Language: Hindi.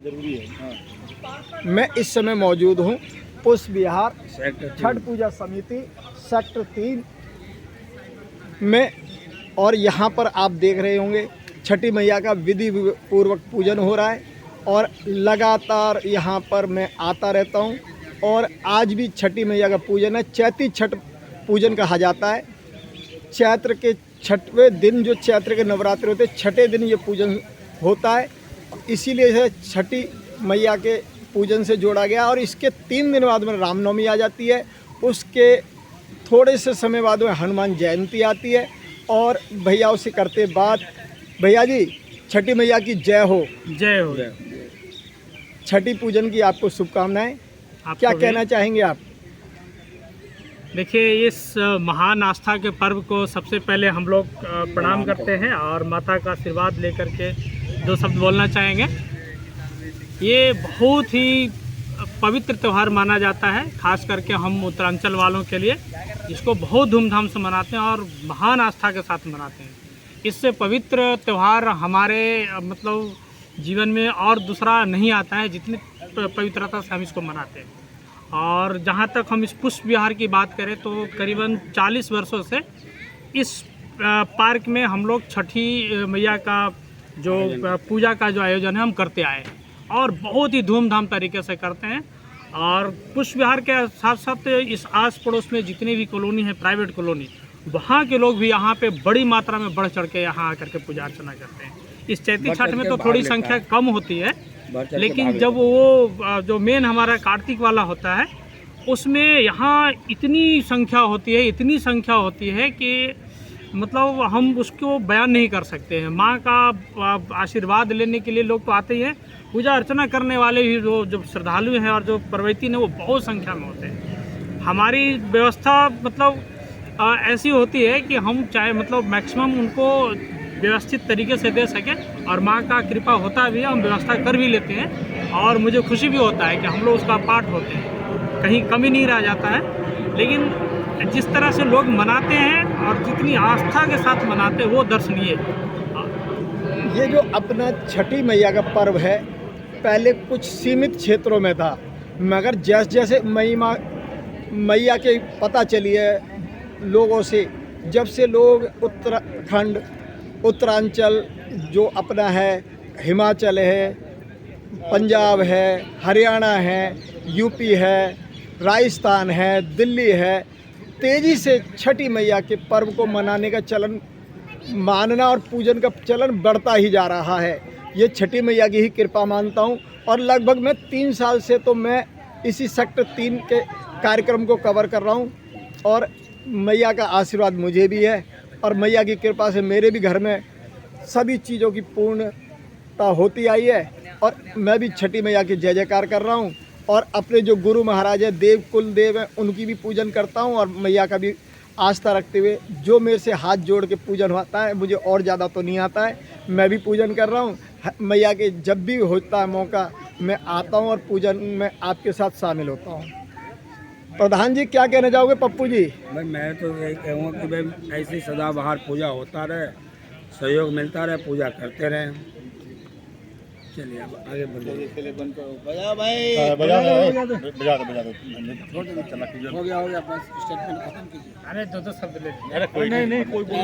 जरूरी है। हाँ। मैं इस समय मौजूद हूँ पुष्प विहार छठ पूजा समिति सेक्टर 3 में, और यहाँ पर आप देख रहे होंगे छठी मैया का विधि पूर्वक पूजन हो रहा है। और लगातार यहाँ पर मैं आता रहता हूँ, और आज भी छठी मैया का पूजन है। चैती छठ पूजन कहा जाता है। चैत्र के छठवें दिन जो चैत्र के नवरात्र होते हैं, छठे दिन ये पूजन होता है, इसीलिए इसे छठी मैया के पूजन से जोड़ा गया। और इसके 3 दिन बाद में रामनवमी आ जाती है, उसके थोड़े से समय बाद में हनुमान जयंती आती है। और भैयाओं से करते बात, भैया जी छठी मैया की जय हो। जय हो। छठी पूजन की आपको शुभकामनाएं। क्या कहना चाहेंगे आप? देखिए, इस महान आस्था के पर्व को सबसे पहले हम लोग प्रणाम करते हैं और माता का आशीर्वाद लेकर के 2 शब्द बोलना चाहेंगे। ये बहुत ही पवित्र त्यौहार माना जाता है, खास करके हम उत्तरांचल वालों के लिए इसको बहुत धूमधाम से मनाते हैं और महान आस्था के साथ मनाते हैं। इससे पवित्र त्यौहार हमारे मतलब जीवन में और दूसरा नहीं आता है जितनी पवित्रता से हम इसको मनाते हैं। और जहाँ तक हम इस पुष्प विहार की बात करें तो करीबन 40 वर्षों से इस पार्क में हम लोग छठी मैया का जो पूजा का जो आयोजन है हम करते आए हैं, और बहुत ही धूमधाम तरीके से करते हैं। और पुष्प विहार के साथ साथ इस आस पड़ोस में जितनी भी कॉलोनी है, प्राइवेट कॉलोनी, वहाँ के लोग भी यहाँ पे बड़ी मात्रा में बढ़ चढ़ के यहाँ आकर के पूजा अर्चना करते हैं। इस चैती छठ में तो थोड़ी संख्या कम होती है, लेकिन जब वो जो मेन हमारा कार्तिक वाला होता है उसमें यहाँ इतनी संख्या होती है कि मतलब हम उसको बयान नहीं कर सकते हैं। माँ का आशीर्वाद लेने के लिए लोग तो आते ही हैं, पूजा अर्चना करने वाले भी जो श्रद्धालु हैं और जो प्रवैती हैं वो बहुत संख्या में होते हैं। हमारी व्यवस्था मतलब ऐसी होती है कि हम चाहे मतलब मैक्सिमम उनको व्यवस्थित तरीके से दे सकें, और माँ का कृपा होता भी है, हम व्यवस्था कर भी लेते हैं। और मुझे खुशी भी होता है कि हम लोग उसका पार्ट होते हैं, कहीं कमी नहीं रह जाता है। लेकिन जिस तरह से लोग मनाते हैं और जितनी आस्था के साथ मनाते हैं वो दर्शनीय है। ये जो अपना छठी मैया का पर्व है पहले कुछ सीमित क्षेत्रों में था, मगर जैसे जैसे मैया के पता चली है लोगों से, जब से लोग उत्तराखंड, उत्तरांचल जो अपना है, हिमाचल है, पंजाब है, हरियाणा है, यूपी है, राजस्थान है, दिल्ली है, तेज़ी से छठी मैया के पर्व को मनाने का चलन, मानना और पूजन का चलन बढ़ता ही जा रहा है। ये छठी मैया की ही कृपा मानता हूँ। और लगभग मैं 3 साल से तो मैं इसी सेक्टर 3 के कार्यक्रम को कवर कर रहा हूँ, और मैया का आशीर्वाद मुझे भी है, और मैया की कृपा से मेरे भी घर में सभी चीज़ों की पूर्णता होती आई है। और मैं भी छठी मैया की जय जयकार कर रहा हूँ, और अपने जो गुरु महाराज है, देव कुल देव हैं, उनकी भी पूजन करता हूँ, और मैया का भी आस्था रखते हुए जो मेरे से हाथ जोड़ के पूजन होता है, मुझे और ज़्यादा तो नहीं आता है, मैं भी पूजन कर रहा हूँ। मैया के जब भी होता है मौका मैं आता हूँ और पूजन में आपके साथ शामिल होता हूँ। प्रधान जी क्या कहना चाहोगे? पप्पू जी भाई मैं तो यही कहूँगा कि भाई ऐसी सदाबहार पूजा होता रहे, सहयोग मिलता रहे, पूजा करते रहें। चलिए अब आगे बढ़िए। बजा भाई, बजा दो। हो गया अपना स्टेटमेंट खत्म कीजिए। अरे 2 शब्द ले। अरे कोई नहीं, कोई बोल